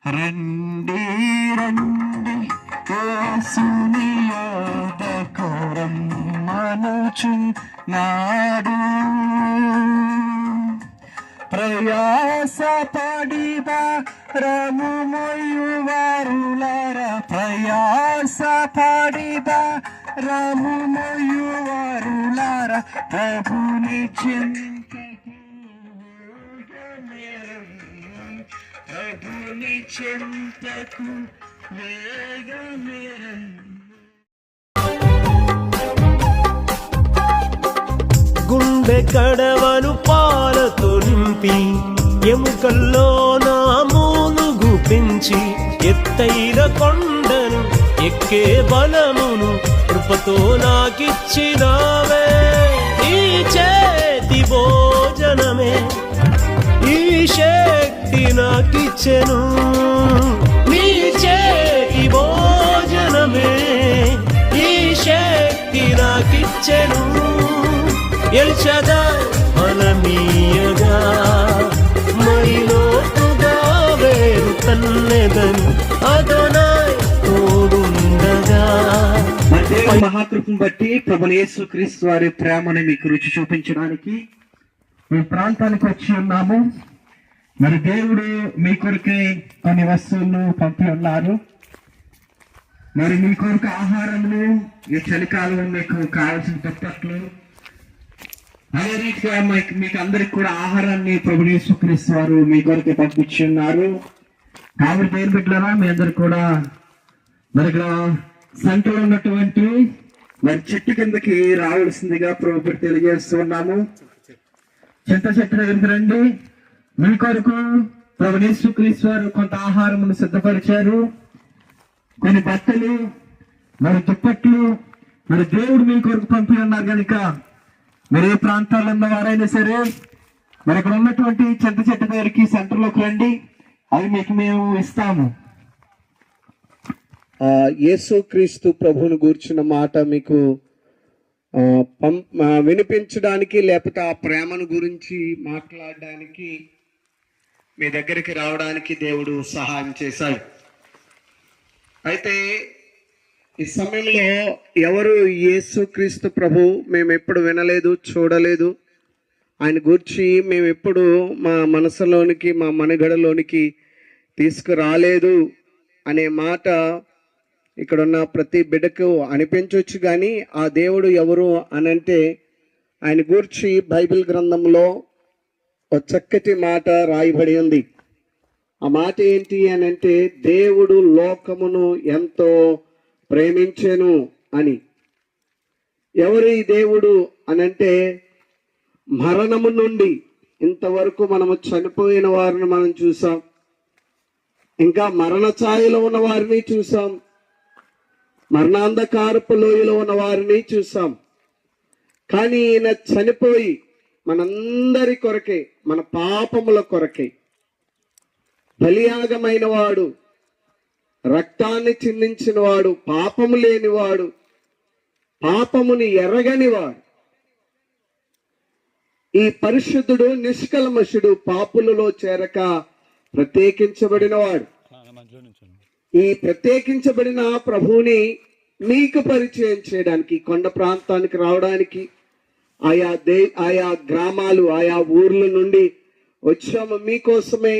రండి రండి యేసుని యొద్దకు రమ్మనుచున్నాడు. ప్రయాసపడి భారము మోయువారులారా, ప్రయాసపడి భారము మోయువారులారా, ప్రభుని చింతకు ప్రభుని చింతకు వేగమేరండి. గుండె కడవను పాలతో నింపి ఎముకల్లో నా మూలుగు పెంచి ఎత్తైన కొండను ఎక్కే బలమును కృపతో నాకిచ్చినావే. ఈ చేతి భోజనమే ఈ శక్తి నాకిచ్చెను. నీ చేతి భోజనమే ఈ శక్తి నాకిచ్చెను. ఎల్షదాయ్ బలమీయగా మరిలోతుగా వేరు తన్నెదను అదోనాయ్ తోడుండగా. మహాకృపను బట్టి ప్రభువు యేసుక్రీస్తు వారి ప్రేమను మీకు రుచి చూపించడానికి ఈ ప్రాంతానికి వచ్చి ఉన్నాము. మరి దేవుడు మీ కొరకే కొన్ని వస్తువులను పంపి ఉన్నారు. మరి మీ కొరకు ఆహారములు, ఈ చలికాలం మీకు కావాల్సిన దుప్పట్లు, అదే రీతిగా మీకు అందరికి కూడా ఆహారాన్ని ప్రభువు యేసుక్రీస్తు వారు మీ కొరకే పంపించి ఉన్నారు. కాబట్టి పేరు పెట్టారా మీ అందరు కూడా మరి ఇక్కడ సంతలో ఉన్నటువంటి మరి చెట్టు కిందకి రావాల్సిందిగా ప్రభు పెట్టి తెలియజేస్తూ ఉన్నాము. చింత చెట్టు దగ్గరికి రండి. మీ కొరకు ప్రభువు యేసుక్రీస్తు వారు కొంత ఆహారమును సిద్ధపరిచారు. కొన్ని బట్టలు, మరి దుప్పట్లు మరి దేవుడు మీ కొరకు పంపి ఉన్నారు కనుక మరి ఏ ప్రాంతాల్లో ఉన్న వారైనా సరే మరి ఇక్కడ ఉన్నటువంటి చింత చెట్టు దగ్గరికి సెంటర్లోకి రండి, అవి మీకు మేము ఇస్తాము. యేసుక్రీస్తు ప్రభువును గూర్చిన మాట మీకు వినిపించడానికి, లేకపోతే ఆ ప్రేమను గురించి మాట్లాడడానికి మీ దగ్గరికి రావడానికి దేవుడు సహాయం చేశాడు. అయితే ఈ సమయంలో ఎవరు యేసుక్రీస్తు ప్రభు మేము ఎప్పుడు వినలేదు, చూడలేదు, ఆయన గూర్చి మేము ఎప్పుడు మా మనసులోనికి మా మనుగడలోనికి తీసుకురాలేదు అనే మాట ఇక్కడున్న ప్రతి బిడ్డకు అనిపించవచ్చు. కానీ ఆ దేవుడు ఎవరు అనంటే ఆయన గూర్చి బైబిల్ గ్రంథంలో ఒక చక్కటి మాట రాయబడి ఉంది. ఆ మాట ఏంటి అనంటే దేవుడు లోకమును ఎంతో ప్రేమించెను అని. ఎవరు ఈ దేవుడు అనంటే మరణము నుండి ఇంతవరకు మనము చనిపోయిన వారిని మనం చూసాం, ఇంకా మరణ ఛాయలో ఉన్న వారిని చూసాం, మరణాంధకారపు లోయలో ఉన్న వారిని చూసాం. కానీ ఈయన చనిపోయి మనందరి కొరకే, మన పాపముల కొరకే బలియాగమైన వాడు, రక్తాన్ని చిందించిన వాడు, పాపము లేనివాడు, పాపముని ఎరగనివాడు, ఈ పరిశుద్ధుడు నిష్కల్మషుడు, పాపులలో చేరక ప్రత్యేకించబడినవాడు. ఈ ప్రత్యేకించబడిన ప్రభువుని మీకు పరిచయం చేయడానికి కొండ ప్రాంతానికి రావడానికి ఆయా గ్రామాలు, ఆయా ఊర్ల నుండి వచ్చాము. మీకోసమే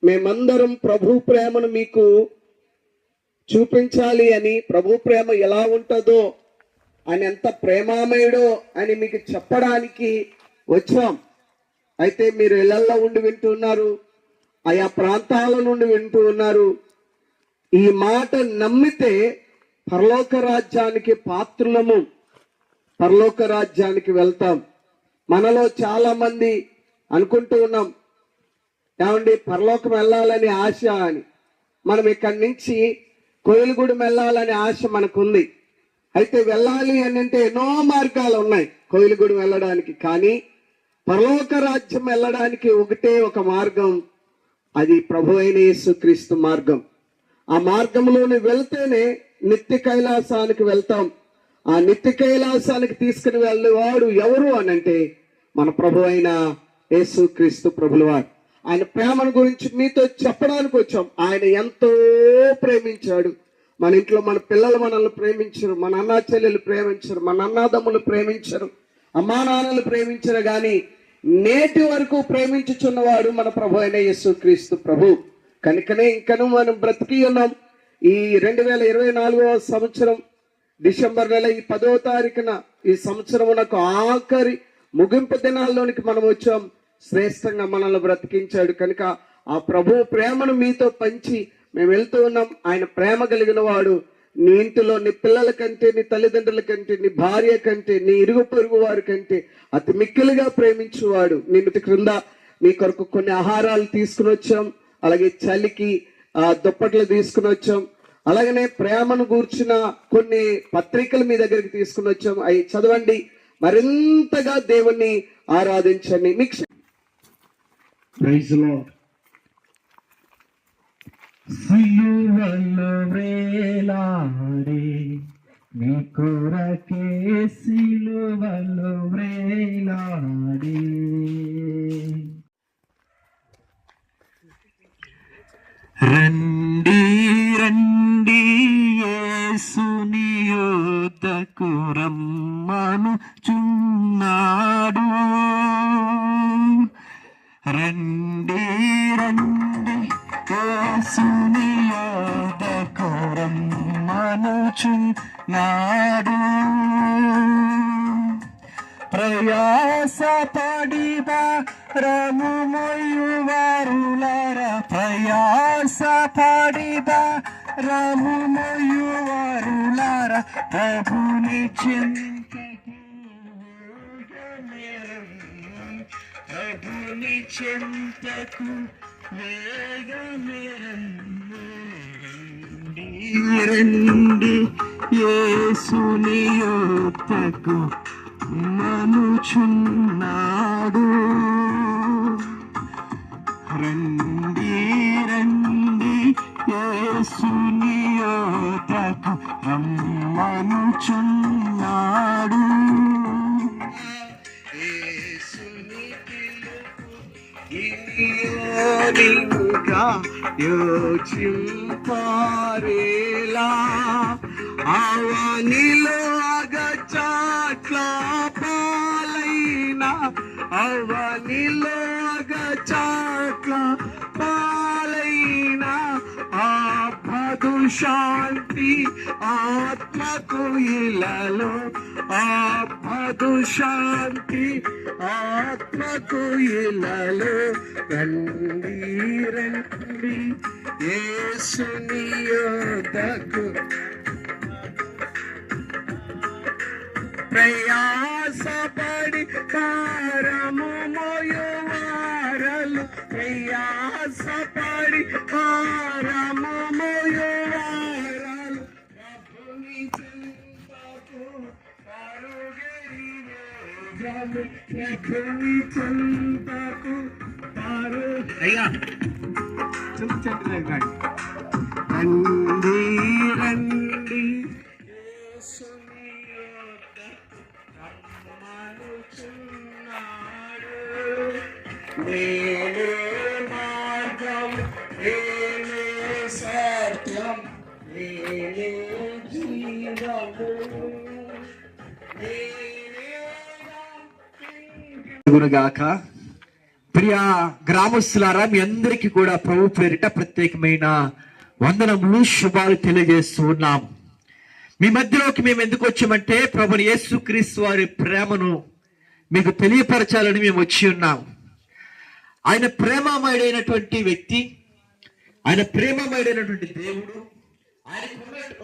మేమందరం ప్రభు ప్రేమను మీకు చూపించాలి అని, ప్రభు ప్రేమ ఎలా ఉంటుందో, ఆయన ఎంత ప్రేమామయుడో అని మీకు చెప్పడానికి వచ్చాం. అయితే మీరు ఇళ్లల్లో ఉండి వింటూ ఉన్నారు, ఆయా ప్రాంతాల నుండి వింటూ ఉన్నారు. ఈ మాట నమ్మితే పరలోక రాజ్యానికి పాత్రులము, పరలోక రాజ్యానికి వెళ్తాం. మనలో చాలా మంది అనుకుంటూ ఉన్నాం, ఏమండి పరలోకం వెళ్ళాలని ఆశ అని. మనం ఇక్కడి నుంచి కోయిలగూడెం వెళ్ళాలని ఆశ మనకుంది. అయితే వెళ్ళాలి అని అంటే ఎన్నో మార్గాలు ఉన్నాయి కోయిలగూడెం వెళ్ళడానికి. కానీ పరలోక రాజ్యం వెళ్ళడానికి ఒకటే ఒక మార్గం, అది ప్రభు అయిన యేసుక్రీస్తు మార్గం. ఆ మార్గంలోని వెళ్తేనే నిత్య కైలాసానికి వెళ్తాం. ఆ నిత్య కైలాసానికి తీసుకుని వెళ్ళేవాడు ఎవరు అనంటే మన ప్రభు అయిన యేసుక్రీస్తు ప్రభుల వారు. ఆయన ప్రేమను గురించి మీతో చెప్పడానికి వచ్చాం. ఆయన ఎంతో ప్రేమించాడు. మన ఇంట్లో మన పిల్లలు మనల్ని ప్రేమించరు, మన అన్నా చెల్లెలు ప్రేమించరు, మన అన్నాదమ్ములు ప్రేమించరు, అమ్మా నాన్నలు ప్రేమించరు, కానీ నేటి వరకు ప్రేమించుచున్నవాడు మన ప్రభు అయిన యేసుక్రీస్తు ప్రభు. కనుకనే ఇంకను మనం బ్రతికి ఉన్నాం. ఈ 2024వ సంవత్సరం డిసెంబర్ నెల ఈ 10వ తారీఖున ఈ సంవత్సరమునకు ఆఖరి ముగింపు దినాల్లోనికి మనం వచ్చాం. శ్రేష్టంగా మనల్ని బ్రతికించాడు. కనుక ఆ ప్రభు ప్రేమను మీతో పంచి మేము వెళ్తూ ఉన్నాం. ఆయన ప్రేమ కలిగిన వాడు. నీ ఇంటిలో నీ పిల్లల కంటే, నీ తల్లిదండ్రుల కంటే, నీ భార్య కంటే, నీ ఇరుగు పొరుగు వారి కంటే అతి మిక్కిలిగా ప్రేమించేవాడు. నిన్ను క్రింద మీ కొరకు కొన్ని ఆహారాలు తీసుకుని వచ్చాం, అలాగే చలికి దుప్పట్లు తీసుకుని వచ్చాం, అలాగనే ప్రేమను గూర్చిన కొన్ని పత్రికలు మీ దగ్గరికి తీసుకుని వచ్చాం. అవి చదవండి, మరింతగా దేవుణ్ణి ఆరాధించండి. మీకు ప్రైజ్ లార్డ్. సిలువలో వేలాడే నీ కొరకే, సిలువలో వేలాడే. రండి రండి యేసుని యొద్దకు రమ్మనుచున్నాడు. రండి రండి యేసుని యొద్దకు రమ్మనుచున్నాడు. ప్రయాసపడి భారము మోయువారులారా, ప్రయాసపడి భారము మోయువారులారా, ప్రభుని చెంతకు ప్రభుని చెంతకు వేగమేరండి. రండి యేసుని యొద్దకు మనుచున్నాడు. రండి రండి యేసుని యొద్దకు రమ్మనుచున్నాడు. యోనిగా యోచింపారేలా, అవనిలో అగచాట్ల పాలైన, అవనిలో అగచాట్ల పాలైన ఆపదు శాంతి ఆత్మకు ఇలలో, ఆపదు శాంతి ఆత్మకు ఇలలో. రండి రండి యేసుని యొద్దకు, ప్రయాసపడి భారము మోయువారలు, ప్రయాసపడి భారము మోయువారలు, ప్రభుని చెంతకు పరుగెడి వేగము, ప్రభుని చెంతకు అయ్యా రండి రండి యేసుని యొద్దకు రమ్మనుచున్నాడు. నేనే మార్గం, నేనే సత్యం, నేనే జీవము, గురుగాక. ప్రియ గ్రామస్తులారా, మీ అందరికీ కూడా ప్రభు పేరిట ప్రత్యేకమైన వందనములు, శుభాలు తెలియజేస్తూ ఉన్నాం. మీ మధ్యలోకి మేము ఎందుకు వచ్చామంటే ప్రభుని యేసుక్రీస్తు వారి ప్రేమను మీకు తెలియపరచాలని మేము వచ్చి ఉన్నాం. ఆయన ప్రేమమయుడైనటువంటి వ్యక్తి, ఆయన ప్రేమమయుడైనటువంటి దేవుడు. ఆయనకు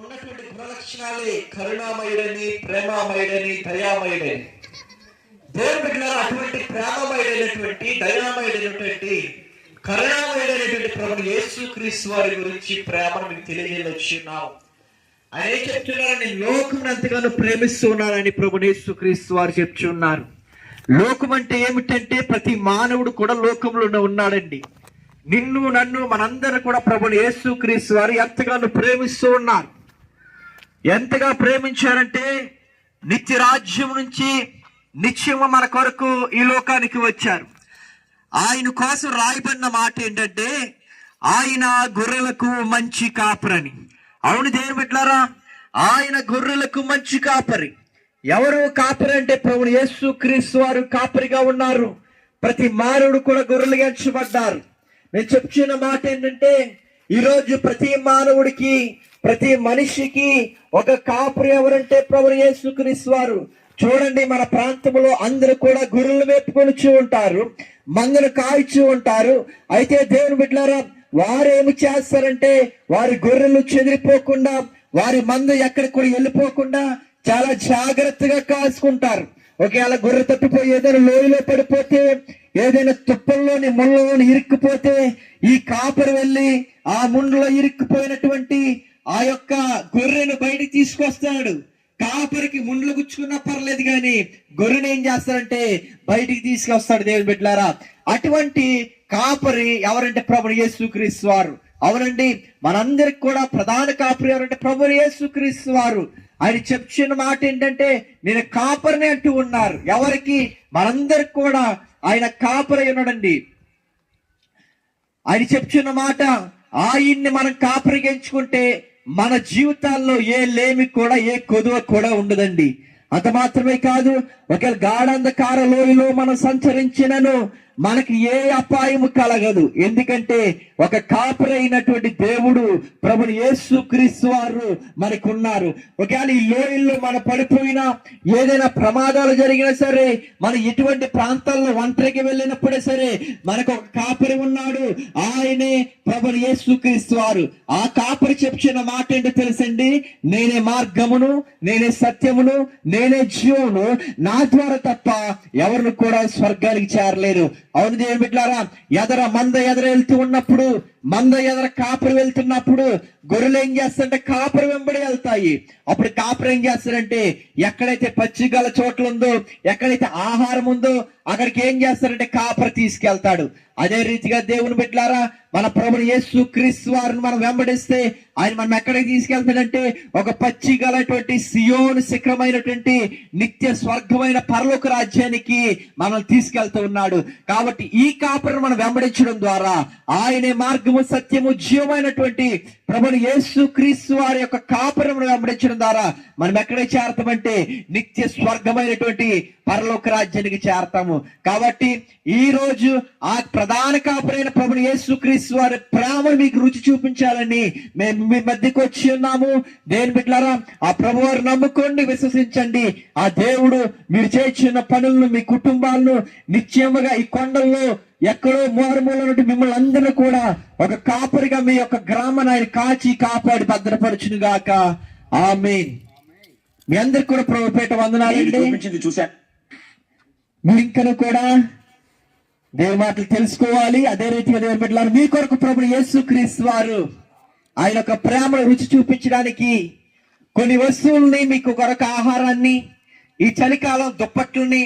ఉన్నటువంటి గుణలక్షణాలే కరుణామయుడని, ప్రేమమయుడని, దయామయుడని. దేవుని బిడ్డలారా, అటువంటి ప్రేమమయుడైనటువంటి, దయామయుడైనటువంటి, కరుణామయుడైనటువంటి ప్రభుని యేసుక్రీస్తు వారి గురించి ప్రేమను మీకు తెలియజేయవచ్చు ఉన్నాం. ఆయన ఏం చెప్తున్నారని, లోకం ఎంతగానో ప్రేమిస్తూ ఉన్నారని ప్రభుని యేసుక్రీస్తు వారు చెప్తున్నారు. లోకం అంటే ఏమిటంటే ప్రతి మానవుడు కూడా లోకంలో ఉన్నాడండి. నిన్ను నన్ను మనందరూ కూడా ప్రభుని యేసుక్రీస్తు వారు ఎంతగానో ప్రేమిస్తూ ఉన్నారు. ఎంతగా ప్రేమించారంటే నిత్య రాజ్యం నుంచి నిత్యము మన కొరకు ఈ లోకానికి వచ్చారు. ఆయన కోసం రాయబడిన మాట ఏంటంటే ఆయన గొర్రెలకు మంచి కాపరని. అవును దేవుని బిడ్డలారా, ఆయన గొర్రెలకు మంచి కాపరి. ఎవరు కాపరి అంటే ప్రభువు యేసు క్రీస్తు వారు కాపరిగా ఉన్నారు. ప్రతి మానవుడు కూడా గొర్రెలుగా ఎంచబడ్డారు. నేను చెప్తున్న మాట ఏంటంటే ఈరోజు ప్రతి మానవుడికి, ప్రతి మనిషికి ఒక కాపరి ఎవరంటే ప్రభువు యేసు క్రీస్తు వారు. చూడండి, మన ప్రాంతంలో అందరూ కూడా గొర్రెలు మేపుకొని ఉంటారు, మందను కాయిచూ ఉంటారు. అయితే దేవుని బిడ్డలారా, వారు ఏమి చేస్తారంటే వారి గొర్రెలు చెదిరిపోకుండా, వారి మంద ఎక్కడికి కూడా వెళ్ళిపోకుండా చాలా జాగ్రత్తగా కాసుకుంటారు. ఒకవేళ గొర్రె తప్పిపోయి ఏదైనా లోయలో పడిపోతే, ఏదైనా తుప్పల్లోని ముళ్ళలోని ఇరుక్కుపోతే ఈ కాపరి వెళ్ళి ఆ ముండ్లో ఇరుక్కుపోయినటువంటి ఆ యొక్క గొర్రెను బయటికి తీసుకొస్తాడు. కాపరికి ముండ్లు గుచ్చుకున్నా పర్లేదు కానీ గొర్రెను ఏం చేస్తాడంటే బయటికి తీసుకొస్తాడు. దేవుని బిడ్డలారా, అటువంటి కాపరి ఎవరంటే ప్రభువు యేసుక్రీస్తు వారు. అవునండి, మనందరికి కూడా ప్రధాన కాపరి ఎవరంటే ప్రభువు యేసుక్రీస్తు వారు. ఆయన చెప్పిన మాట ఏంటంటే నేను కాపరిని అంటూ ఉన్నారు. ఎవరికి? మనందరికి కూడా ఆయన కాపరి ఉన్నాడండి. ఆయన చెప్పిన మాట, ఆయన్ని మనం కాపరిగా ఎంచుకుంటే మన జీవితాల్లో ఏ లేమి కూడా, ఏ కొదువ కూడా ఉండదండి. అంత మాత్రమే కాదు, ఒకవేళ గాఢంధకార లోయలో మనం సంచరించినను మనకి ఏ అపాయము కలగదు. ఎందుకంటే ఒక కాపరి అయినటువంటి దేవుడు ప్రభువు యేసుక్రీస్తు వారు మనకు ఉన్నారు. ఒకవేళ ఈ లోయల్లో మనం పడిపోయినా, ఏదైనా ప్రమాదాలు జరిగినా సరే, మనం ఎటువంటి ప్రాంతాల్లో ఒంటరికి వెళ్ళినప్పుడే సరే మనకు ఒక కాపరి ఉన్నాడు. ఆయనే ప్రభువు యేసుక్రీస్తు వారు. ఆ కాపరి చెప్పిన మాట ఏంటో తెలుసండి, నేనే మార్గమును, నేనే సత్యమును, నేనే జీవమును, నా ద్వారా తప్ప ఎవరిని కూడా స్వర్గానికి చేరలేరు. అవును దేవుని బిడ్డలారా, మంద ఎదర వెళ్తూ ఉన్నప్పుడు, మంద ఎదర కాపరి వెళ్తున్నప్పుడు గొర్రెలు ఏం చేస్తారంటే కాపరి వెంబడి వెళ్తాయి. అప్పుడు కాపరి ఏం చేస్తారంటే ఎక్కడైతే పచ్చిగల చోట్ల ఉందో, ఎక్కడైతే ఆహారం ఉందో అక్కడికి ఏం చేస్తారంటే కాపరి తీసుకెళ్తాడు. అదే రీతిగా దేవుని బిడ్డలారా, మన ప్రభువు యేసుక్రీస్తు వారిని మనం వెంబడిస్తే ఆయన మనం ఎక్కడికి తీసుకెళ్తాడంటే ఒక పచ్చిగలటువంటి సియోను శిఖరమైనటువంటి నిత్య స్వర్గమైన పరలోక రాజ్యానికి మనల్ని తీసుకెళ్తూ ఉన్నాడు. కాబట్టి ఈ కాపరిని మనం వెంబడించడం ద్వారా, ఆయనే మార్గము, సత్యము, జీవమైనటువంటి ప్రభువు యేసుక్రీస్తు వారి యొక్క కాపరిని వెంబడించడం ద్వారా మనం ఎక్కడికి చేరతామంటే నిత్య స్వర్గమైనటువంటి పరలోక రాజ్యానికి చేరతాము. కాబట్టి ఈ రోజు ఆ ప్రధాన కాపరైన ప్రభువు యేసుక్రీస్తు వారి ప్రేమను మీకు రుచి చూపించాలని మేము మీ మధ్యకు వచ్చి ఉన్నాము. దేవుని బిడ్డలారా, ఆ ప్రభు వారు నమ్ముకోండి, విశ్వసించండి. ఆ దేవుడు మీరు చేస్తున్న పనులను, మీ కుటుంబాలను నిశ్చయముగా ఈ కొండల్లో ఎక్కడో మారుమూలనుండి మిమ్మల్ని అందరూ కూడా ఒక కాపరిగా మీ యొక్క గ్రామాన్ని ఆయన కాచి కాపాడి భద్రపరచును గాక. ఆమేన్. మీ అందరికి కూడా ప్రభు పేట వందనాలండి. చూశాను, మీరు ఇంకను కూడా దేవుని మాటలు తెలుసుకోవాలి. అదే రీతిగా దేవుని బిడ్డలారా, మీ కొరకు ప్రభువు యేసుక్రీస్తు వారు ఆయన యొక్క ప్రేమను రుచి చూపించడానికి కొన్ని వస్తువుల్ని, మీకు కొరకు ఆహారాన్ని, ఈ చలికాలం దుప్పట్లని,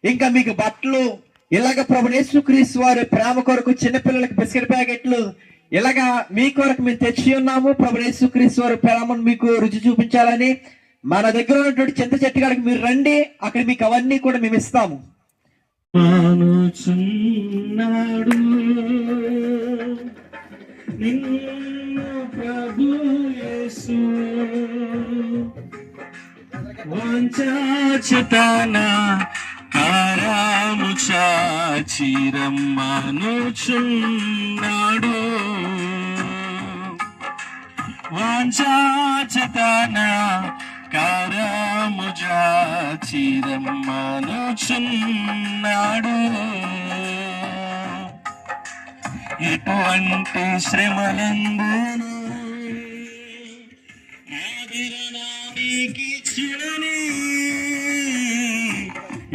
ఇంకా మీకు బట్టలు, ఇలాగ ప్రభువు యేసుక్రీస్తు వారి ప్రేమ కొరకు చిన్నపిల్లలకి బిస్కెట్ ప్యాకెట్లు, ఇలాగా మీ కొరకు మేము తెచ్చి ఉన్నాము. ప్రభువు యేసుక్రీస్తు వారి ప్రేమను మీకు రుచి చూపించాలని మన దగ్గర ఉన్నటువంటి చింత చెట్టు కాడికి మీరు రండి, అక్కడ మీకు అవన్నీ కూడా మేము ఇస్తాము. మానుచున్నాడు నిన్ను ప్రభు యేసు, వాంఛాచితన కారము చాచి రమ్మనుచున్నాడు, వాంఛాచితన కారము చాచి రమ్మనుచున్నాడు. ఎటువంటి శ్రమలందును ఆదరణానికిచ్చునని,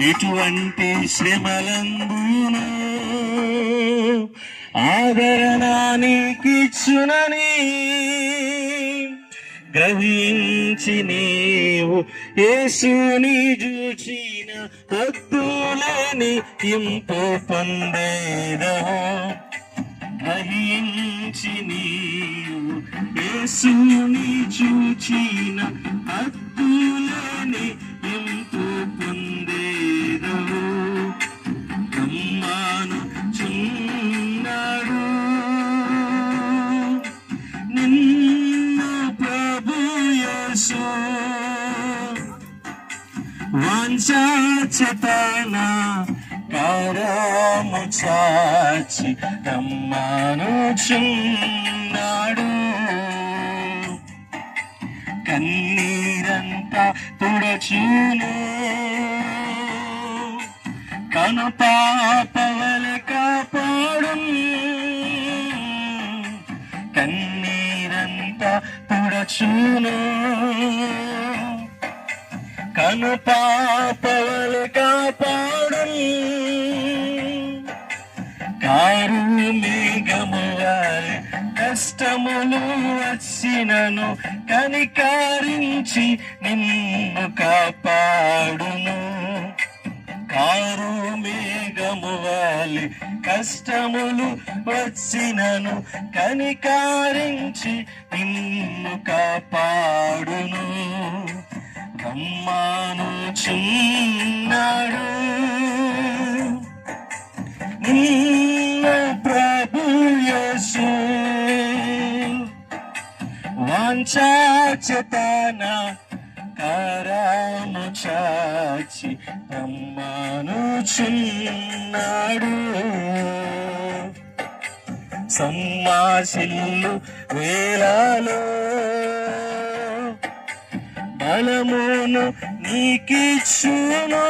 ఎటువంటి శ్రమలందును ఆదరణానికిచ్చునని గ్రహించి నీవు యేసుని చూచిన హద్దులేని ఇంపు పొందేదవు. గ్రహించి నీవు యేసుని చూచిన హద్దులేని ఇంపు పొందేదవు. కమ్మాను వాంఛాచేతన కరము చాచి రమ్మనుచున్నాడు. కన్నీరంతా తుడచును, కను పాపవల కాపాడును. కన్నీరంతా తుడచును, కను పాపవల కాపాడును. కారు మేఘము వలె కష్టములు వచ్చినను కనికరించి నిన్ను కాపాడును. కారు మేఘము వలె కష్టములు వచ్చినను కనికరించి నిన్ను కాపాడును. రమ్మనుచున్నాడు నిన్ను ప్రభు యేసు. వాంఛాచేతన కరము చాచి రమ్మనుచున్నాడు. సమ్మాసిల్లు వేళలో బలమును నీకిచ్చును.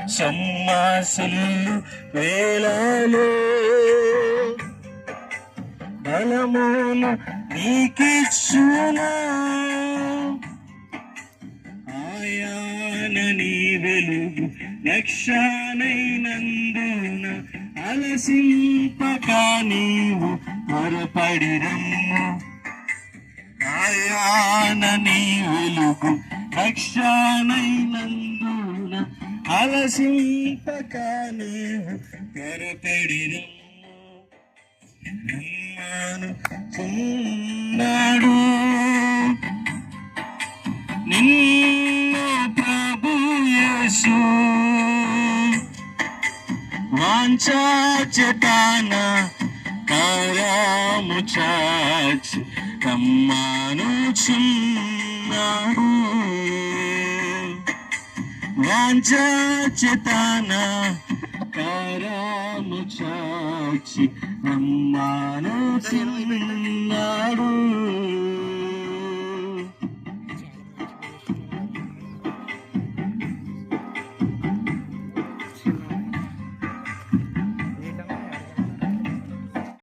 సమ్మాసిల్లు వేళలో బలమును నీకిచ్చును. ఆయన నీ వెలుగు రక్షణైనందున అలసింపక నీవు త్వరపడి రమ్ము. ఆయన నీ వెలుగు రక్షణైనందున అలసింపక నీవు త్వరపడి రమ్ము. నిన్ను ప్రభు యేసు. వాంఛాచేతన కరము చాచి రమ్మనుచున్నాడు. వాంఛాచేతన కరము చాచి రమ్మనుచున్నాడు.